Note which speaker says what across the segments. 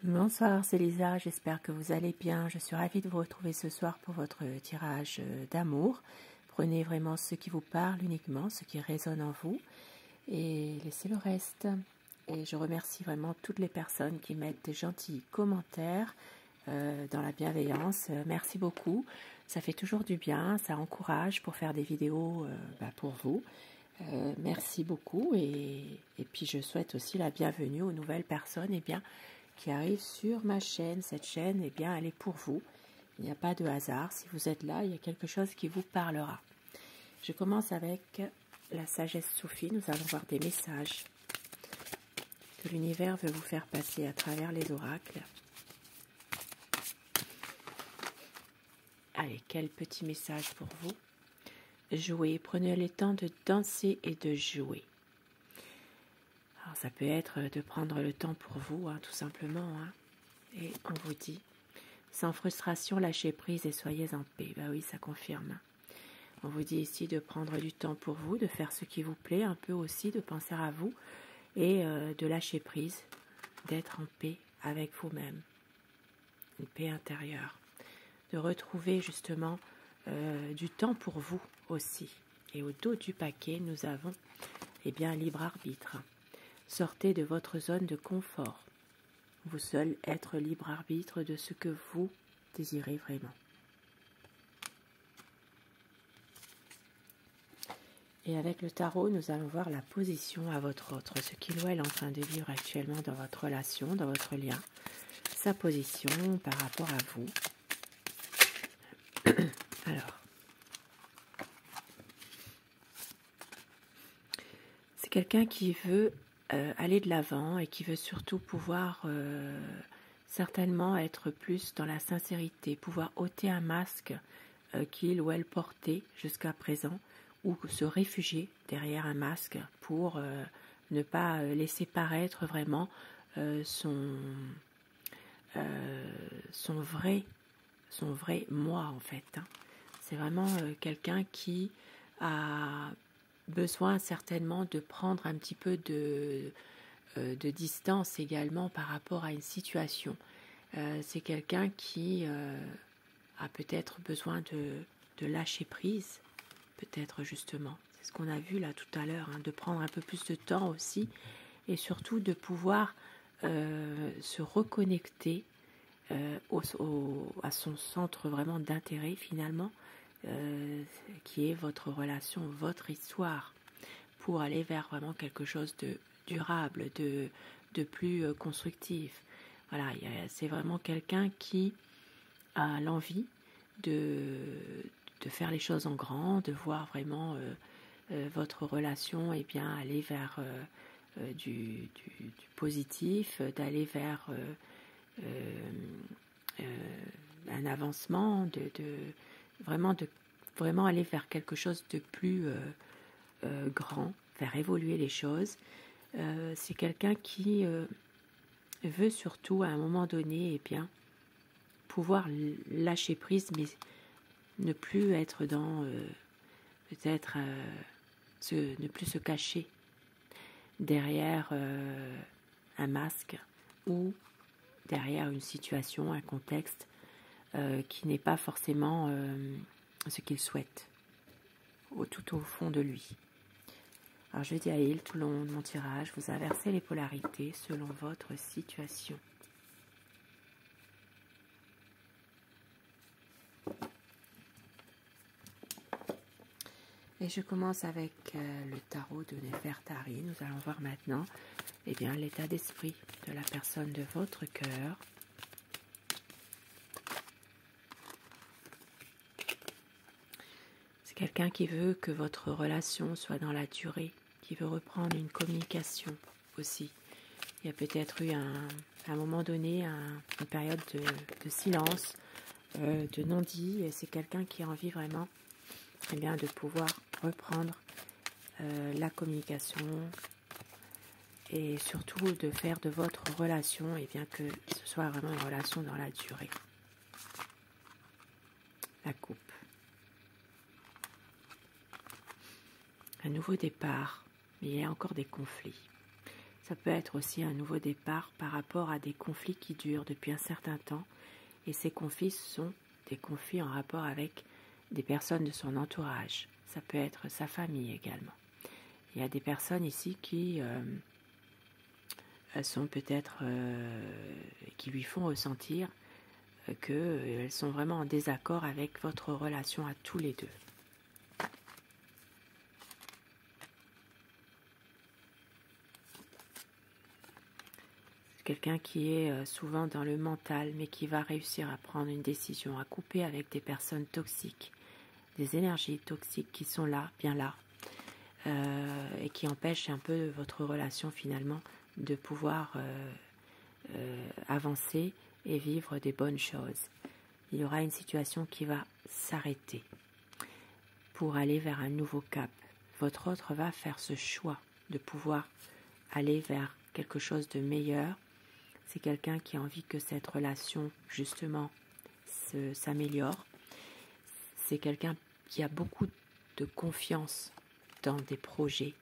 Speaker 1: Bonsoir, c'est Lisa, j'espère que vous allez bien. Je suis ravie de vous retrouver ce soir pour votre tirage d'amour. Prenez vraiment ce qui vous parle uniquement, ce qui résonne en vous et laissez le reste. Et je remercie vraiment toutes les personnes qui mettent des gentils commentaires dans la bienveillance. Merci beaucoup, ça fait toujours du bien, ça encourage pour faire des vidéos pour vous. Merci beaucoup et puis je souhaite aussi la bienvenue aux nouvelles personnes qui arrivent sur ma chaîne. Cette chaîne, elle est pour vous. Il n'y a pas de hasard. Si vous êtes là, il y a quelque chose qui vous parlera. Je commence avec la sagesse soufie. Nous allons voir des messages que l'univers veut vous faire passer à travers les oracles. Allez, quel petit message pour vous. Jouez, prenez le temps de danser et de jouer. Alors, ça peut être de prendre le temps pour vous, tout simplement. Et on vous dit, sans frustration, lâchez prise et soyez en paix. Oui, ça confirme. On vous dit ici de prendre du temps pour vous, de faire ce qui vous plaît, un peu aussi, de penser à vous et de lâcher prise, d'être en paix avec vous-même. Une paix intérieure. De retrouver justement du temps pour vous aussi. Et au dos du paquet, nous avons libre arbitre. Sortez de votre zone de confort. Vous seul être libre arbitre de ce que vous désirez vraiment. Et avec le tarot, nous allons voir la position à votre autre, ce qu'il ou elle est en train de vivre actuellement dans votre relation, dans votre lien, sa position par rapport à vous. Alors, c'est quelqu'un qui veut aller de l'avant et qui veut surtout pouvoir certainement être plus dans la sincérité, pouvoir ôter un masque qu'il ou elle portait jusqu'à présent ou se réfugier derrière un masque pour ne pas laisser paraître vraiment son vrai moi en fait. C'est vraiment quelqu'un qui a besoin certainement de prendre un petit peu de distance également par rapport à une situation. C'est quelqu'un qui a peut-être besoin de lâcher prise, peut-être justement. C'est ce qu'on a vu là tout à l'heure, de prendre un peu plus de temps aussi et surtout de pouvoir se reconnecter à son centre vraiment d'intérêt finalement, qui est votre relation, votre histoire, pour aller vers vraiment quelque chose de durable, de plus constructif. Voilà, c'est vraiment quelqu'un qui a l'envie de faire les choses en grand, de voir vraiment votre relation aller vers du positif, d'aller vers un avancement, vraiment aller vers quelque chose de plus grand, faire évoluer les choses. C'est quelqu'un qui veut surtout à un moment donné pouvoir lâcher prise, mais ne plus être dans peut-être ne plus se cacher derrière un masque ou derrière une situation, un contexte qui n'est pas forcément ce qu'il souhaite tout au fond de lui. Alors je dis à il, tout le long de mon tirage, vous inversez les polarités selon votre situation. Et je commence avec le tarot de Nefertari. Nous allons voir maintenant l'état d'esprit de la personne de votre cœur. C'est quelqu'un qui veut que votre relation soit dans la durée, qui veut reprendre une communication aussi. Il y a peut-être eu à un moment donné une période de silence, de non-dit, et c'est quelqu'un qui a envie vraiment de pouvoir reprendre la communication et surtout de faire de votre relation que ce soit vraiment une relation dans la durée. La coupe. Un nouveau départ, mais il y a encore des conflits. Ça peut être aussi un nouveau départ par rapport à des conflits qui durent depuis un certain temps. Et ces conflits sont des conflits en rapport avec des personnes de son entourage. Ça peut être sa famille également. Il y a des personnes ici qui sont peut-être, qui lui font ressentir qu'elles sont vraiment en désaccord avec votre relation à tous les deux. Quelqu'un qui est souvent dans le mental, mais qui va réussir à prendre une décision, à couper avec des personnes toxiques, des énergies toxiques qui sont là, bien là, et qui empêchent un peu votre relation finalement de pouvoir avancer et vivre des bonnes choses. Il y aura une situation qui va s'arrêter pour aller vers un nouveau cap. Votre autre va faire ce choix de pouvoir aller vers quelque chose de meilleur. C'est quelqu'un qui a envie que cette relation, justement, s'améliore. C'est quelqu'un qui a beaucoup de confiance dans des projets.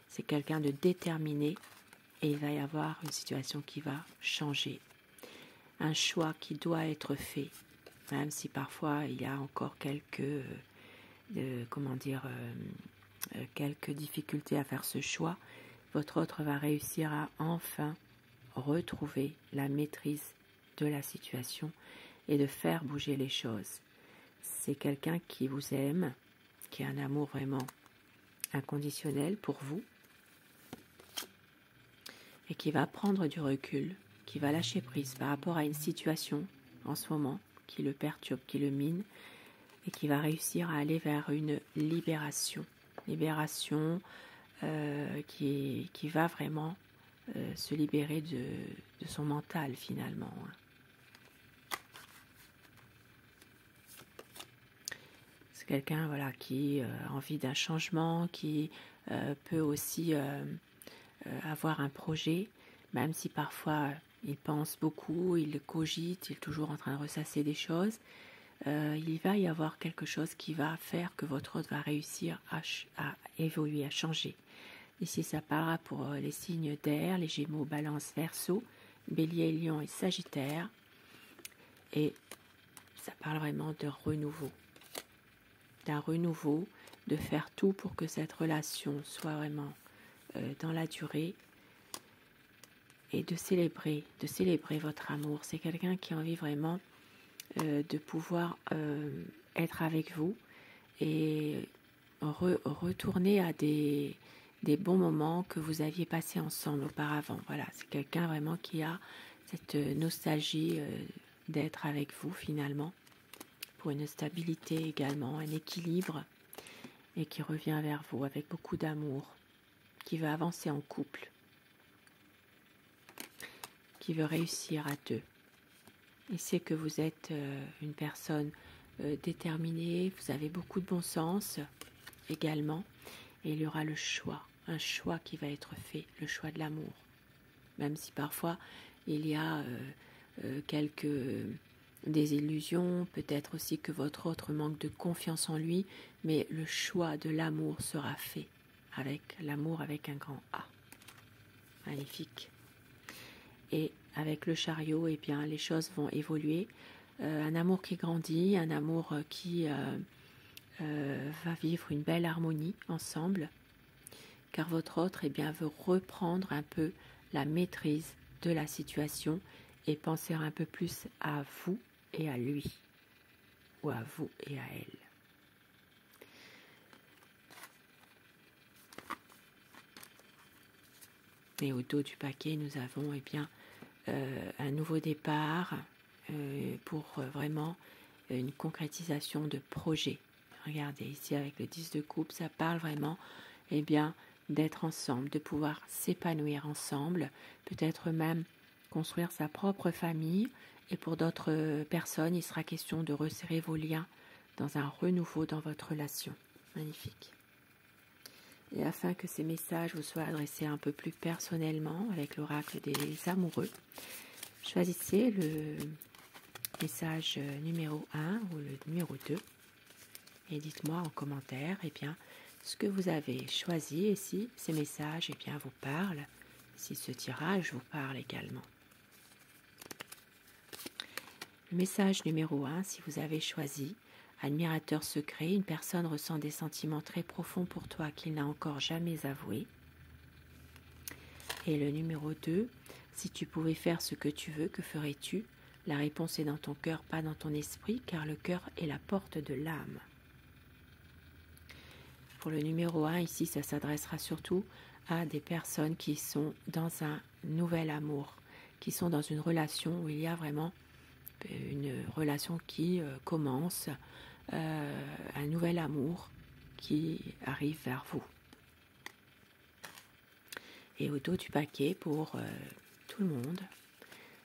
Speaker 1: C'est quelqu'un de déterminé et il va y avoir une situation qui va changer. Un choix qui doit être fait, même si parfois il y a encore quelques, quelques difficultés à faire ce choix. Votre autre va réussir à enfin retrouver la maîtrise de la situation et de faire bouger les choses. C'est quelqu'un qui vous aime, qui a un amour vraiment inconditionnel pour vous et qui va prendre du recul, qui va lâcher prise par rapport à une situation en ce moment qui le perturbe, qui le mine et qui va réussir à aller vers une libération qui va vraiment se libérer de son mental finalement. C'est quelqu'un qui a envie d'un changement, qui peut aussi avoir un projet, même si parfois il pense beaucoup, il cogite, il est toujours en train de ressasser des choses. Il va y avoir quelque chose qui va faire que votre autre va réussir à évoluer, à changer. Ici, ça parlera pour les signes d'air, les Gémeaux, Balance, Verseau, Bélier, Lion et Sagittaire. Et ça parle vraiment d'un renouveau, de faire tout pour que cette relation soit vraiment dans la durée et de célébrer votre amour. C'est quelqu'un qui a envie vraiment de pouvoir être avec vous et retourner à des bons moments que vous aviez passés ensemble auparavant. Voilà, c'est quelqu'un vraiment qui a cette nostalgie d'être avec vous finalement, pour une stabilité également, un équilibre, et qui revient vers vous avec beaucoup d'amour, qui veut avancer en couple, qui veut réussir à deux. Il sait que vous êtes une personne déterminée, vous avez beaucoup de bon sens également, et il y aura le choix, un choix qui va être fait, le choix de l'amour. Même si parfois il y a quelques désillusions, peut-être aussi que votre autre manque de confiance en lui, mais le choix de l'amour sera fait, avec l'amour avec un grand A. Magnifique. Et avec le chariot, eh bien, les choses vont évoluer. Un amour qui grandit, un amour qui va vivre une belle harmonie ensemble, car votre autre veut reprendre un peu la maîtrise de la situation et penser un peu plus à vous et à lui, ou à vous et à elle. Et au dos du paquet, nous avons un nouveau départ pour vraiment une concrétisation de projet. Regardez ici avec le 10 de coupe, ça parle vraiment d'être ensemble, de pouvoir s'épanouir ensemble, peut-être même construire sa propre famille. Et pour d'autres personnes, il sera question de resserrer vos liens dans un renouveau dans votre relation. Magnifique. Et afin que ces messages vous soient adressés un peu plus personnellement avec l'oracle des amoureux, choisissez le message numéro 1 ou le numéro 2 et dites-moi en commentaire ce que vous avez choisi et si ces messages vous parlent, si ce tirage vous parle également. Le message numéro 1, si vous avez choisi admirateur secret, une personne ressent des sentiments très profonds pour toi qu'il n'a encore jamais avoués. Et le numéro 2, si tu pouvais faire ce que tu veux, que ferais-tu? La réponse est dans ton cœur, pas dans ton esprit, car le cœur est la porte de l'âme. Pour le numéro 1, ici, ça s'adressera surtout à des personnes qui sont dans un nouvel amour, qui sont dans une relation où il y a vraiment une relation qui commence, un nouvel amour qui arrive vers vous. Et au dos du paquet, pour tout le monde,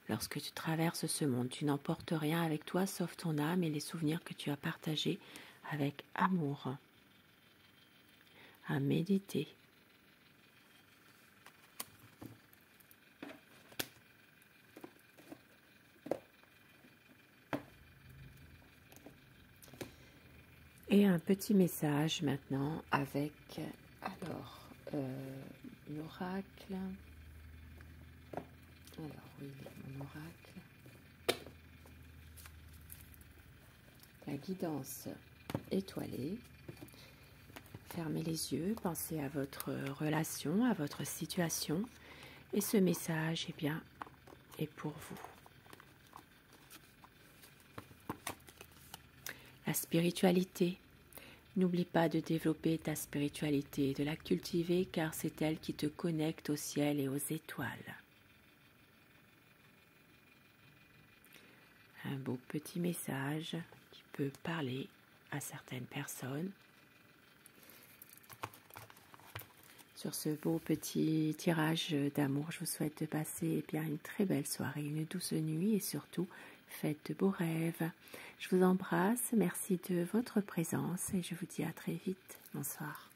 Speaker 1: lorsque tu traverses ce monde, tu n'emportes rien avec toi sauf ton âme et les souvenirs que tu as partagés avec amour. À méditer. Et un petit message maintenant avec, l'oracle. Alors oui, mon oracle. La guidance étoilée. Fermez les yeux, pensez à votre relation, à votre situation. Et ce message, eh bien, est pour vous. La spiritualité. N'oublie pas de développer ta spiritualité, de la cultiver car c'est elle qui te connecte au ciel et aux étoiles. Un beau petit message qui peut parler à certaines personnes. Sur ce beau petit tirage d'amour, je vous souhaite de passer une très belle soirée, une douce nuit et surtout, faites de beaux rêves. Je vous embrasse, merci de votre présence et je vous dis à très vite. Bonsoir.